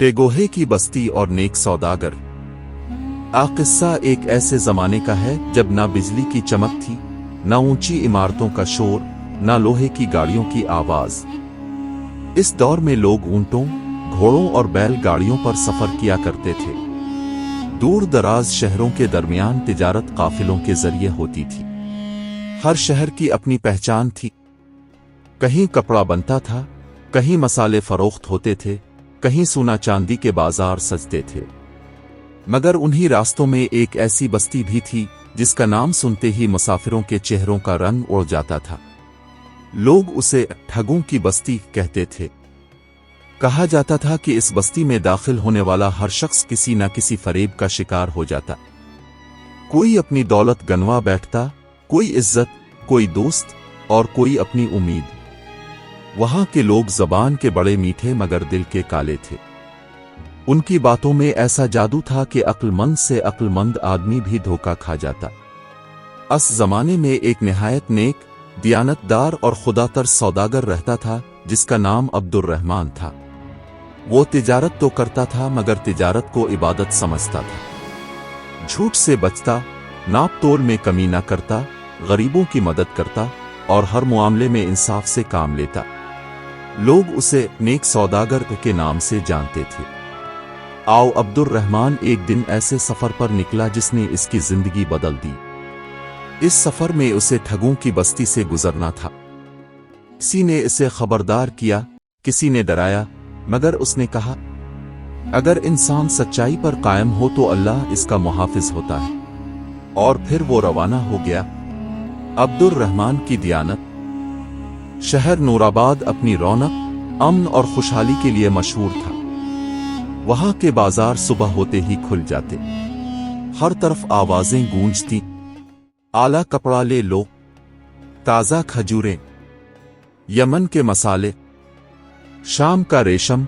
टेगोहे की बस्ती और नेक सौदागर। किस्सा एक ऐसे जमाने का है जब ना बिजली की चमक थी, ना ऊंची इमारतों का शोर, ना लोहे की गाड़ियों की आवाज। इस दौर में लोग ऊंटों, घोड़ों और बैलगाड़ियों पर सफर किया करते थे। दूर दराज शहरों के दरमियान तिजारत काफिलों के जरिए होती थी। हर शहर की अपनी पहचान थी। कहीं कपड़ा बनता था, कहीं मसाले फरोख्त होते थे, कहीं सोना चांदी के बाजार सजते थे। मगर उन्हीं रास्तों में एक ऐसी बस्ती भी थी जिसका नाम सुनते ही मुसाफिरों के चेहरों का रंग उड़ जाता था। लोग उसे ठगों की बस्ती कहते थे। कहा जाता था कि इस बस्ती में दाखिल होने वाला हर शख्स किसी न किसी फरेब का शिकार हो जाता। कोई अपनी दौलत गंवा बैठता, कोई इज्जत, कोई दोस्त और कोई अपनी उम्मीद। वहां के लोग जबान के बड़े मीठे मगर दिल के काले थे। उनकी बातों में ऐसा जादू था कि अक्लमंद से अक्लमंद आदमी भी धोखा खा जाता। उस जमाने में एक निहायत नेक, दियानतदार और खुदातर सौदागर रहता था जिसका नाम अब्दुर्रहमान था। वो तिजारत तो करता था मगर तिजारत को इबादत समझता था। झूठ से बचता, नाप तोल में कमी न करता, गरीबों की मदद करता और हर मामले में इंसाफ से काम लेता। लोग उसे नेक सौदागर के नाम से जानते थे। अब्दुर्रहमान एक दिन ऐसे सफर पर निकला जिसने इसकी जिंदगी बदल दी। इस सफर में उसे ठगों की बस्ती से गुजरना था। किसी ने इसे खबरदार किया, किसी ने डराया, मगर उसने कहा, अगर इंसान सच्चाई पर कायम हो तो अल्लाह इसका मुहाफिज होता है। और फिर वो रवाना हो गया। अब्दुर्रहमान की दियानत। शहर नूराबाद अपनी रौनक, अमन और खुशहाली के लिए मशहूर था। वहां के बाजार सुबह होते ही खुल जाते। हर तरफ आवाजें गूंजती, आला कपड़ा ले लो, ताजा खजूरें, यमन के मसाले, शाम का रेशम।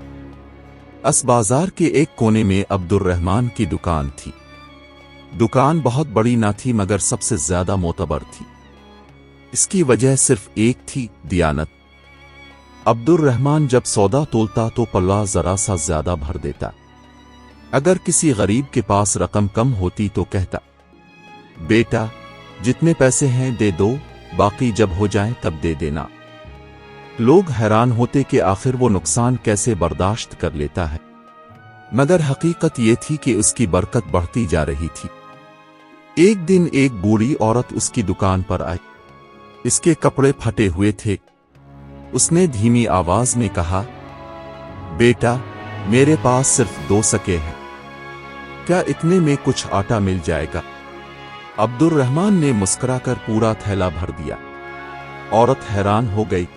इस बाजार के एक कोने में अब्दुर्रहमान की दुकान थी। दुकान बहुत बड़ी ना थी मगर सबसे ज्यादा मोतबर थी। इसकी वजह सिर्फ एक थी, दियानत। अब्दुर्रहमान जब सौदा तोलता तो पल्ला जरा सा ज्यादा भर देता। अगर किसी गरीब के पास रकम कम होती तो कहता, बेटा जितने पैसे हैं दे दो, बाकी जब हो जाए तब दे देना। लोग हैरान होते कि आखिर वो नुकसान कैसे बर्दाश्त कर लेता है। मगर हकीकत ये थी कि उसकी बरकत बढ़ती जा रही थी। एक दिन एक बूढ़ी औरत उसकी दुकान पर आई। इसके कपड़े फटे हुए थे। उसने धीमी आवाज में कहा, बेटा मेरे पास सिर्फ 2 सके हैं, क्या इतने में कुछ आटा मिल जाएगा? अब्दुर्रहमान ने मुस्कुराकर पूरा थैला भर दिया। औरत हैरान हो गई,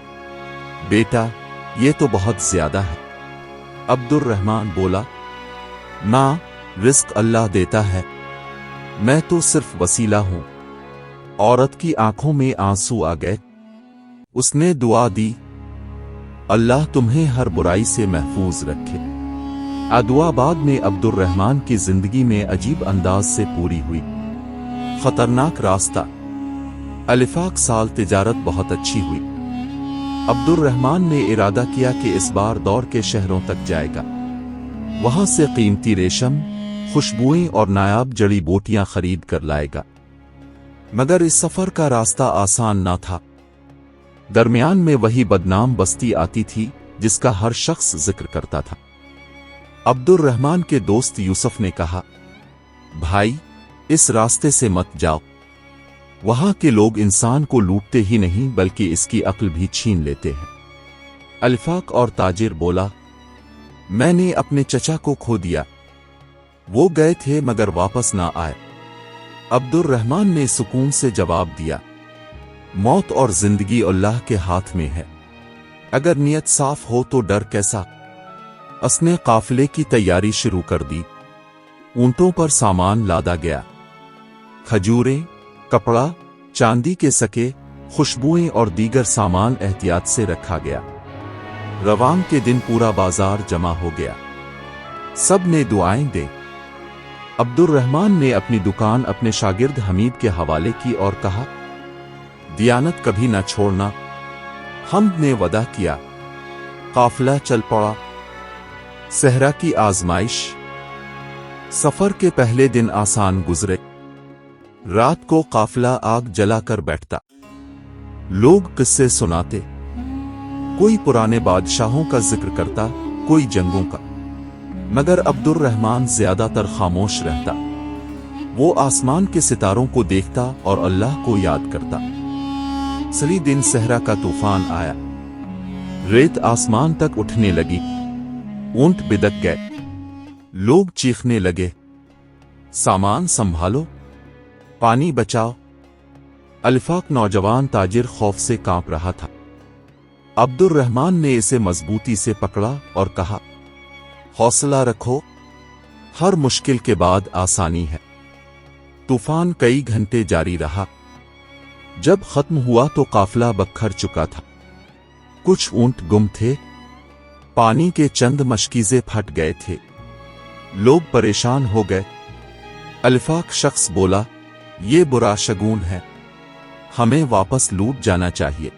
बेटा ये तो बहुत ज्यादा है। अब्दुर्रहमान बोला, मां, रिस्क अल्लाह देता है, मैं तो सिर्फ वसीला हूं। औरत की आंखों में आंसू आ गए। उसने दुआ दी, अल्लाह तुम्हें हर बुराई से महफूज रखे। दुआ बाद में अब्दुर्रहमान की जिंदगी में अजीब अंदाज से पूरी हुई। खतरनाक रास्ता। अलिफाक साल तिजारत बहुत अच्छी हुई। अब्दुर्रहमान ने इरादा किया कि इस बार दौड़ के शहरों तक जाएगा। वहां से कीमती रेशम, खुशबुएं और नायाब जड़ी बूटियां खरीद कर लाएगा। मगर इस सफर का रास्ता आसान ना था। दरमियान में वही बदनाम बस्ती आती थी जिसका हर शख्स जिक्र करता था। अब्दुर्रहमान के दोस्त यूसुफ ने कहा, भाई इस रास्ते से मत जाओ। वहां के लोग इंसान को लूटते ही नहीं बल्कि इसकी अक्ल भी छीन लेते हैं। अलिफाक और ताजिर बोला, मैंने अपने चचा को खो दिया। वो गए थे मगर वापस ना आए। अब्दुर्रहमान ने सुकून से जवाब दिया, मौत और जिंदगी अल्लाह के हाथ में है। अगर नियत साफ हो तो डर कैसा। उसने काफिले की तैयारी शुरू कर दी। ऊंटों पर सामान लादा गया। खजूरें, कपड़ा, चांदी के सके, खुशबुएं और दीगर सामान एहतियात से रखा गया। रवान के दिन पूरा बाजार जमा हो गया। सब ने दुआएं दे। अब्दुर्रहमान ने अपनी दुकान अपने शागिर्द हमीद के हवाले की और कहा, दियानत कभी न छोड़ना। हम्द ने वदा किया। काफिला चल पड़ा। सहरा की आजमाइश। सफर के पहले दिन आसान गुजरे। रात को काफिला आग जलाकर बैठता। लोग किस्से सुनाते। कोई पुराने बादशाहों का जिक्र करता, कोई जंगों का, मगर अब्दुर्रहमान ज्यादातर खामोश रहता। वो आसमान के सितारों को देखता और अल्लाह को याद करता। सली दिन सहरा का तूफान आया। रेत आसमान तक उठने लगी। ऊंट बिदक गए। लोग चीखने लगे, सामान संभालो, पानी बचाओ। अलिफाक नौजवान ताजिर खौफ से कांप रहा था। अब्दुर्रहमान ने इसे मजबूती से पकड़ा और कहा, हौसला रखो, हर मुश्किल के बाद आसानी है। तूफान कई घंटे जारी रहा। जब खत्म हुआ तो काफिला बखर चुका था। कुछ ऊंट गुम थे। पानी के चंद मशकीजे फट गए थे। लोग परेशान हो गए। अलिफाक शख्स बोला, ये बुरा शगुन है, हमें वापस लूट जाना चाहिए।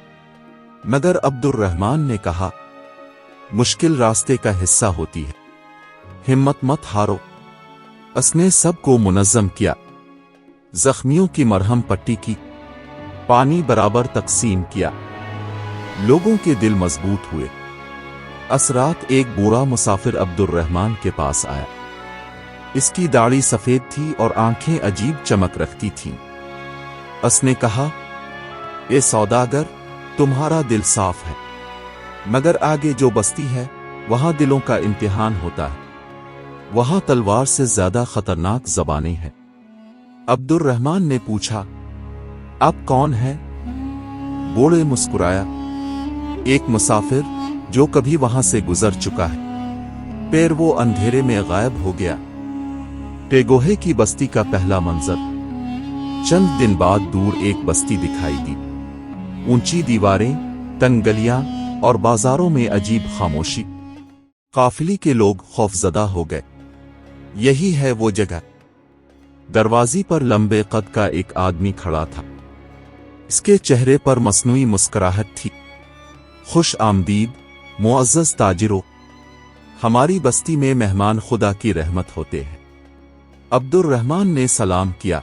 मगर अब्दुर्रहमान ने कहा, मुश्किल रास्ते का हिस्सा होती है, हिम्मत मत हारो। उसने सबको मुनज़्ज़म किया। जख्मियों की मरहम पट्टी की, पानी बराबर तकसीम किया। लोगों के दिल मजबूत हुए। असरात एक बूढ़ा मुसाफिर अब्दुर्रहमान के पास आया। इसकी दाढ़ी सफेद थी और आंखें अजीब चमक रखती थीं। उसने कहा, ए सौदागर, तुम्हारा दिल साफ है, मगर आगे जो बस्ती है वहां दिलों का इम्तिहान होता है। वहां तलवार से ज्यादा खतरनाक जबानें हैं। अब्दुर्रहमान ने पूछा, आप कौन हैं? बूढ़े मुस्कुराया, एक मुसाफिर जो कभी वहां से गुजर चुका है। फिर वो अंधेरे में गायब हो गया। टेगोहे की बस्ती का पहला मंजर। चंद दिन बाद दूर एक बस्ती दिखाई दी। ऊंची दीवारें, तंग गलियां और बाजारों में अजीब खामोशी। काफिले के लोग खौफजदा हो गए। यही है वो जगह। दरवाजे पर लंबे कद का एक आदमी खड़ा था। इसके चेहरे पर मसनूई मुस्कुराहट थी। खुश आमदीद, मुअज़्ज़ज़ ताजिरों, हमारी बस्ती में मेहमान खुदा की रहमत होते हैं। अब्दुर्रहमान ने सलाम किया।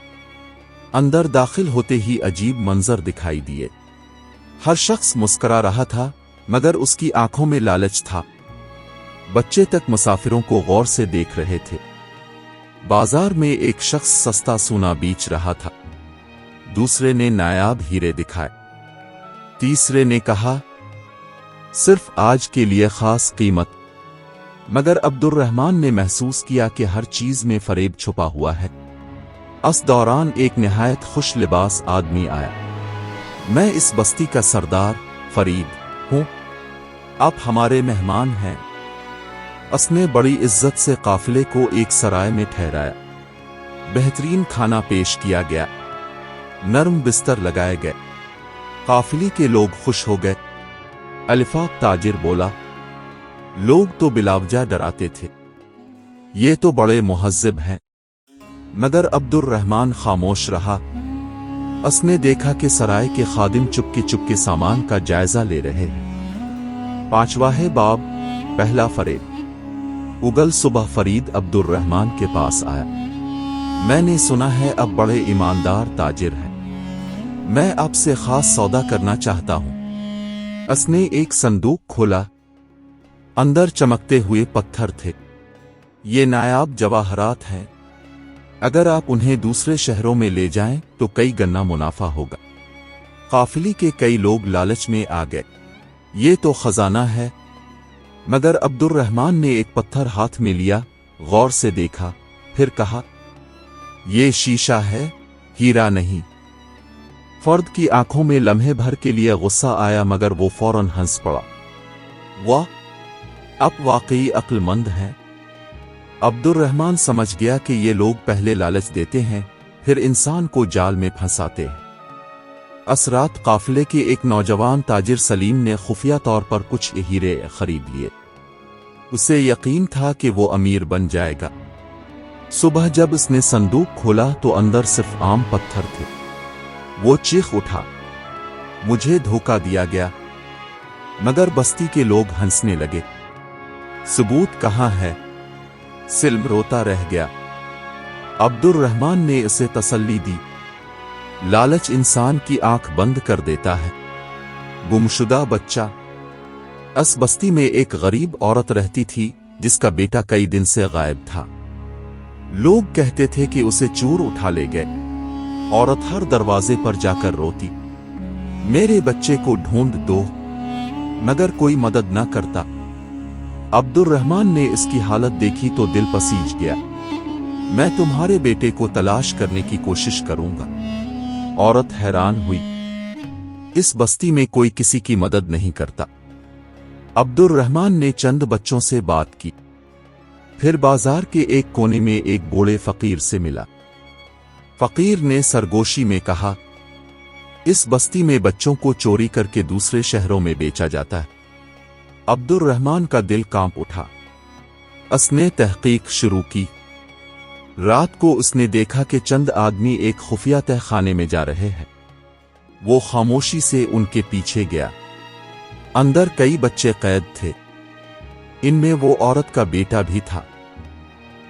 अंदर दाखिल होते ही अजीब मंजर दिखाई दिए। हर शख्स मुस्कुरा रहा था, मगर उसकी आंखों में लालच था। बच्चे तक मुसाफिरों को गौर से देख रहे थे। बाजार में एक शख्स सस्ता सोना बेच रहा था। दूसरे ने नायाब हीरे दिखाए। तीसरे ने कहा, सिर्फ आज के लिए खास कीमत। मगर अब्दुर्रहमान ने महसूस किया कि हर चीज में फरेब छुपा हुआ है। इस दौरान एक निहायत खुश लिबास आदमी आया। मैं इस बस्ती का सरदार फरीद हूं, आप हमारे मेहमान हैं। उसने बड़ी इज्जत से काफिले को एक सराय में ठहराया। बेहतरीन खाना पेश किया गया। नर्म बिस्तर लगाए गए। काफिले के लोग खुश हो गए। अलिफाक ताजिर बोला, लोग तो बिलावजा डराते थे, ये तो बड़े मुहज्जिब हैं। मगर अब्दुर्रहमान खामोश रहा। उसने देखा कि सराय के खादिम चुपके चुपके सामान का जायजा ले रहे हैं। पांचवां बाब, पहला फरेब। उगल सुबह फरीद अब्दुर्रहमान के पास आया। मैंने सुना है अब बड़े ईमानदार ताजिर हैं, मैं आपसे खास सौदा करना चाहता हूं। उसने एक संदूक खोला। अंदर चमकते हुए पत्थर थे। ये नायाब जवाहरात हैं। अगर आप उन्हें दूसरे शहरों में ले जाएं तो कई गन्ना मुनाफा होगा। काफिले के कई लोग लालच में आ गए। ये तो खजाना है। मगर अब्दुर्रहमान ने एक पत्थर हाथ में लिया, गौर से देखा, फिर कहा, ये शीशा है, हीरा नहीं। फर्द की आंखों में लम्हे भर के लिए गुस्सा आया, मगर वो फौरन हंस पड़ा। वाह, आप वाकई अक्लमंद हैं। अब्दुर्रहमान समझ गया कि ये लोग पहले लालच देते हैं, फिर इंसान को जाल में फंसाते हैं। असरात काफिले के एक नौजवान ताजिर सलीम ने खुफिया तौर पर कुछ हीरे खरीद लिए। उसे यकीन था कि वो अमीर बन जाएगा। सुबह जब उसने संदूक खोला तो अंदर सिर्फ आम पत्थर थे। वो चीख उठा, मुझे धोखा दिया गया। मगर बस्ती के लोग हंसने लगे। सबूत कहाँ है? सिल्म रोता रह गया। अब्दुर्रहमान ने उसे तसल्ली दी। लालच इंसान की आंख बंद कर देता है। गुमशुदा बच्चा। इस बस्ती में एक गरीब औरत रहती थी जिसका बेटा कई दिन से गायब था। लोग कहते थे कि उसे चोर उठा ले गए। औरत हर दरवाजे पर जाकर रोती, मेरे बच्चे को ढूंढ दो, मगर कोई मदद न करता। अब्दुर्रहमान ने इसकी हालत देखी तो दिल पसीज गया। मैं तुम्हारे बेटे को तलाश करने की कोशिश करूंगा। औरत हैरान हुई, इस बस्ती में कोई किसी की मदद नहीं करता। अब्दुर्रहमान ने चंद बच्चों से बात की, फिर बाजार के एक कोने में एक बूढ़े फकीर से मिला। फकीर ने सरगोशी में कहा, इस बस्ती में बच्चों को चोरी करके दूसरे शहरों में बेचा जाता है। अब्दुर्रहमान का दिल कांप उठा। उसने तहकीक शुरू की। रात को उसने देखा कि चंद आदमी एक खुफिया तहखाने में जा रहे हैं। वो खामोशी से उनके पीछे गया। अंदर कई बच्चे कैद थे। इनमें वो औरत का बेटा भी था।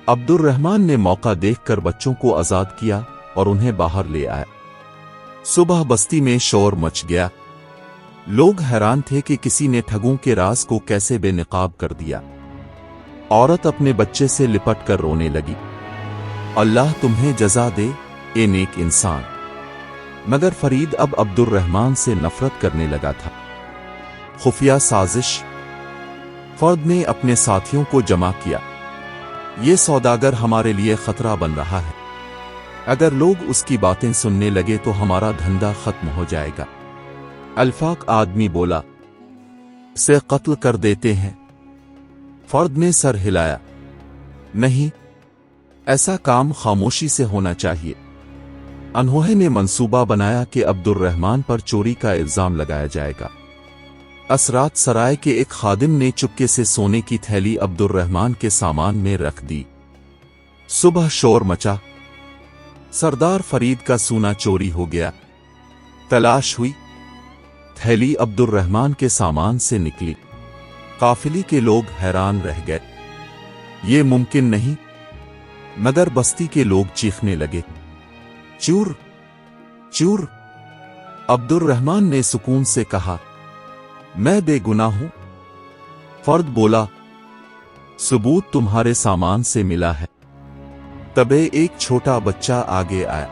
अब्दुर्रहमान ने मौका देखकर बच्चों को आजाद किया और उन्हें बाहर ले आया। सुबह बस्ती में शोर मच गया। लोग हैरान थे कि किसी ने ठगों के राज को कैसे बेनकाब कर दिया। औरत अपने बच्चे से लिपट कर रोने लगी, अल्लाह तुम्हें जजा दे ए नेक इंसान। मगर फरीद अब अब्दुर्रहमान से नफरत करने लगा था। खुफिया साजिश। फर्द ने अपने साथियों को जमा किया, ये सौदागर हमारे लिए खतरा बन रहा है। अगर लोग उसकी बातें सुनने लगे तो हमारा धंधा खत्म हो जाएगा। अल्फाक आदमी बोला, से कत्ल कर देते हैं। फर्द ने सर हिलाया, नहीं, ऐसा काम खामोशी से होना चाहिए। अनहोहे ने मंसूबा बनाया कि अब्दुर्रहमान पर चोरी का इल्जाम लगाया जाएगा। असरात सराय के एक खादिम ने चुपके से सोने की थैली अब्दुर्रहमान के सामान में रख दी। सुबह शोर मचा, सरदार फरीद का सोना चोरी हो गया। तलाश हुई, थैली अब्दुर्रहमान के सामान से निकली। काफिले के लोग हैरान रह गए, ये मुमकिन नहीं। मगर बस्ती के लोग चीखने लगे, चोर चोर। अब्दुर्रहमान ने सुकून से कहा, मैं बेगुनाह हूं। फर्द बोला, सबूत तुम्हारे सामान से मिला है। तबे एक छोटा बच्चा आगे आया,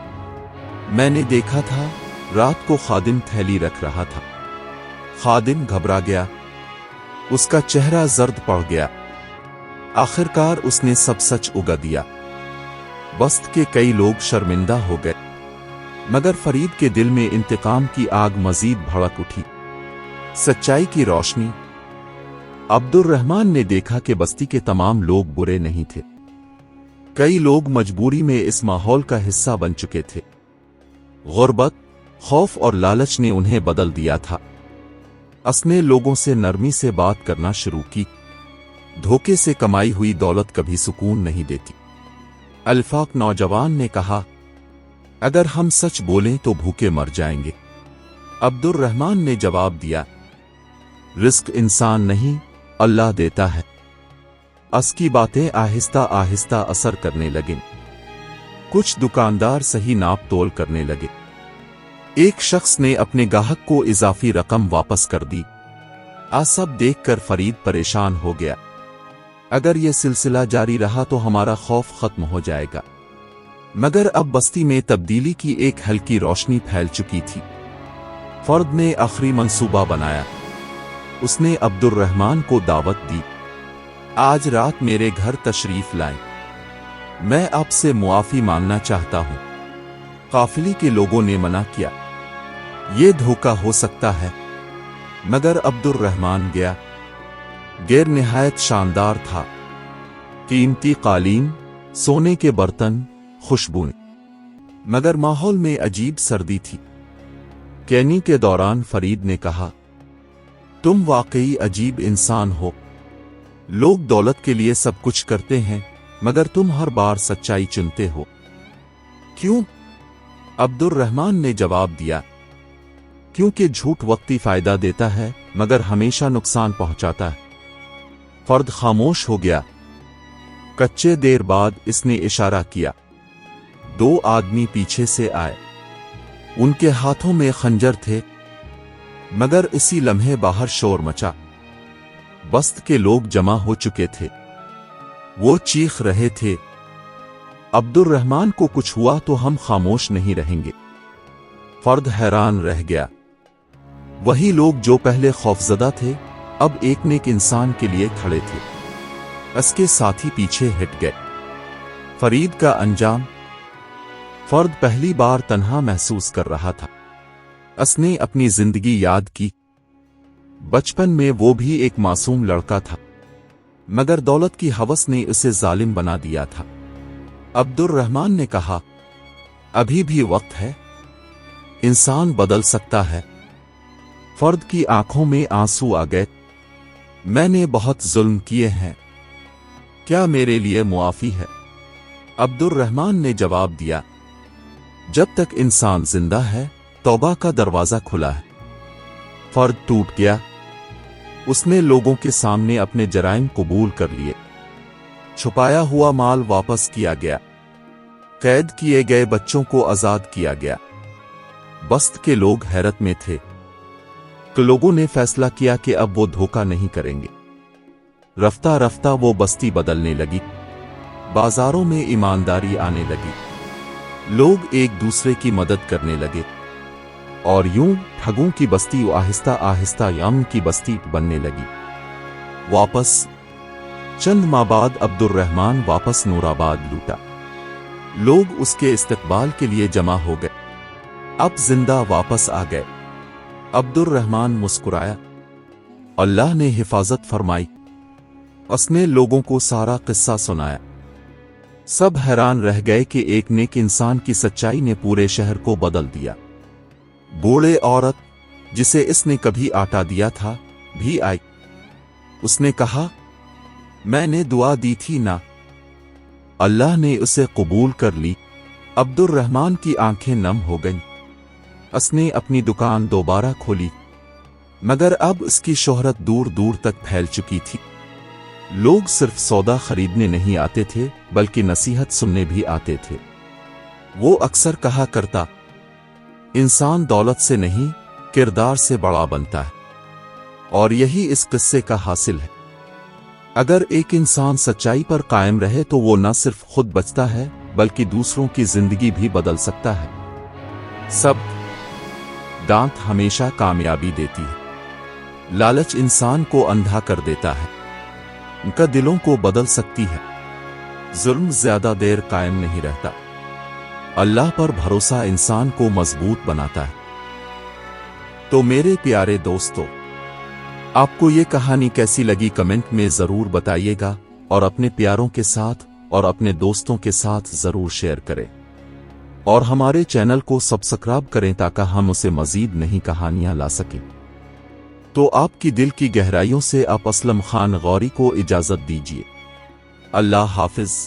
मैंने देखा था, रात को खादिम थैली रख रहा था। खादिम घबरा गया, उसका चेहरा जर्द पड़ गया। आखिरकार उसने सब सच उगा दिया। बस्त के कई लोग शर्मिंदा हो गए, मगर फरीद के दिल में इंतकाम की आग मजीद भड़क उठी। सच्चाई की रोशनी। अब्दुर्रहमान ने देखा कि बस्ती के तमाम लोग बुरे नहीं थे। कई लोग मजबूरी में इस माहौल का हिस्सा बन चुके थे। गुर्बत, खौफ और लालच ने उन्हें बदल दिया था। उसने लोगों से नरमी से बात करना शुरू की। धोखे से कमाई हुई दौलत कभी सुकून नहीं देती। अल्फाक नौजवान ने कहा, अगर हम सच बोलें तो भूखे मर जाएंगे। अब्दुर्रहमान ने जवाब दिया, रिस्क इंसान नहीं, अल्लाह देता है। उसकी बातें आहिस्ता आहिस्ता असर करने लगीं। कुछ दुकानदार सही नाप तोल करने लगे। एक शख्स ने अपने गाहक को इजाफी रकम वापस कर दी। आ सब देखकर फरीद परेशान हो गया, अगर यह सिलसिला जारी रहा तो हमारा खौफ खत्म हो जाएगा। मगर अब बस्ती में तब्दीली की एक हल्की रोशनी फैल चुकी थी। फर्द ने आखिरी मंसूबा बनाया। उसने अब्दुर्रहमान को दावत दी, आज रात मेरे घर तशरीफ लाएं। मैं आपसे मुआफी मांगना चाहता हूं। काफिले के लोगों ने मना किया, ये धोखा हो सकता है। मगर अब्दुर्रहमान गया। गैर निहायत शानदार था। कीमती कालीन, सोने के बर्तन, खुशबू। मगर माहौल में अजीब सर्दी थी। कैनी के दौरान फरीद ने कहा, तुम वाकई अजीब इंसान हो। लोग दौलत के लिए सब कुछ करते हैं, मगर तुम हर बार सच्चाई चुनते हो। क्यों? अब्दुर्रहमान ने जवाब दिया, क्योंकि झूठ वक्ती फायदा देता है मगर हमेशा नुकसान पहुंचाता है। فرد خاموش ہو گیا۔ کچے دیر بعد اس نے اشارہ کیا۔ 2 آدمی پیچھے سے آئے۔ ان کے ہاتھوں میں خنجر تھے، مگر اسی لمحے باہر شور مچا۔ بست کے لوگ جمع ہو چکے تھے۔ وہ چیخ رہے تھے، عبد الرحمن کو کچھ ہوا تو ہم خاموش نہیں رہیں گے۔ فرد حیران رہ گیا۔ وہی لوگ جو پہلے خوفزدہ تھے اب ایک نیک انسان کے لیے کھڑے تھے۔ اس کے ساتھی پیچھے ہٹ گئے۔ فرید کا انجام۔ فرد پہلی بار تنہا محسوس کر رہا تھا۔ اس نے اپنی زندگی یاد کی۔ بچپن میں وہ بھی ایک معصوم لڑکا تھا، مگر دولت کی ہوس نے اسے ظالم بنا دیا تھا۔ عبد الرحمن نے کہا، ابھی بھی وقت ہے، انسان بدل سکتا ہے۔ فرد کی آنکھوں میں آنسو آ گئے۔ میں نے بہت ظلم کیے ہیں، کیا میرے لیے معافی ہے؟ عبد الرحمن نے جواب دیا، جب تک انسان زندہ ہے توبہ کا دروازہ کھلا ہے۔ فرد ٹوٹ گیا۔ اس نے لوگوں کے سامنے اپنے جرائم قبول کر لیے۔ چھپایا ہوا مال واپس کیا گیا۔ قید کیے گئے بچوں کو آزاد کیا گیا۔ بست کے لوگ حیرت میں تھے کہ لوگوں نے فیصلہ کیا کہ اب وہ دھوکہ نہیں کریں گے۔ رفتہ رفتہ وہ بستی بدلنے لگی۔ بازاروں میں ایمانداری آنے لگی۔ لوگ ایک دوسرے کی مدد کرنے لگے، اور یوں ٹھگوں کی بستی آہستہ آہستہ امن کی بستی بننے لگی۔ واپس چند ماہ بعد عبد الرحمن واپس نور آباد لوٹا۔ لوگ اس کے استقبال کے لیے جمع ہو گئے۔ اب زندہ واپس آ گئے۔ عبد الرحمن مسکرایا۔ اللہ نے حفاظت فرمائی۔ اس نے لوگوں کو سارا قصہ سنایا۔ سب حیران رہ گئے کہ ایک نیک انسان کی سچائی نے پورے شہر کو بدل دیا۔ بوڑھے عورت جسے اس نے کبھی آٹا دیا تھا بھی آئی۔ اس نے کہا، میں نے دعا دی تھی نا، اللہ نے اسے قبول کر لی۔ عبد الرحمن کی آنکھیں نم ہو گئیں۔ اس نے اپنی دکان دوبارہ کھولی، مگر اب اس کی شہرت دور دور تک پھیل چکی تھی۔ لوگ صرف سودا خریدنے نہیں آتے تھے بلکہ نصیحت سننے بھی آتے تھے۔ وہ اکثر کہا کرتا، انسان دولت سے نہیں کردار سے بڑا بنتا ہے، اور یہی اس قصے کا حاصل ہے۔ اگر ایک انسان سچائی پر قائم رہے تو وہ نہ صرف خود بچتا ہے بلکہ دوسروں کی زندگی بھی بدل سکتا ہے۔ ڈانٹ ہمیشہ کامیابی دیتی ہے، لالچ انسان کو اندھا کر دیتا ہے، ان کا دلوں کو بدل سکتی ہے۔ ظلم زیادہ دیر قائم نہیں رہتا، اللہ پر بھروسہ انسان کو مضبوط بناتا ہے۔ تو میرے پیارے دوستو، آپ کو یہ کہانی کیسی لگی کمنٹ میں ضرور بتائیے گا، اور اپنے پیاروں کے ساتھ اور اپنے دوستوں کے ساتھ ضرور شیئر کریں، اور ہمارے چینل کو سبسکرائب کریں تاکہ ہم اسے مزید نئی کہانیاں لا سکیں۔ تو آپ کی دل کی گہرائیوں سے آپ اسلم خان غوری کو اجازت دیجیے۔ اللہ حافظ۔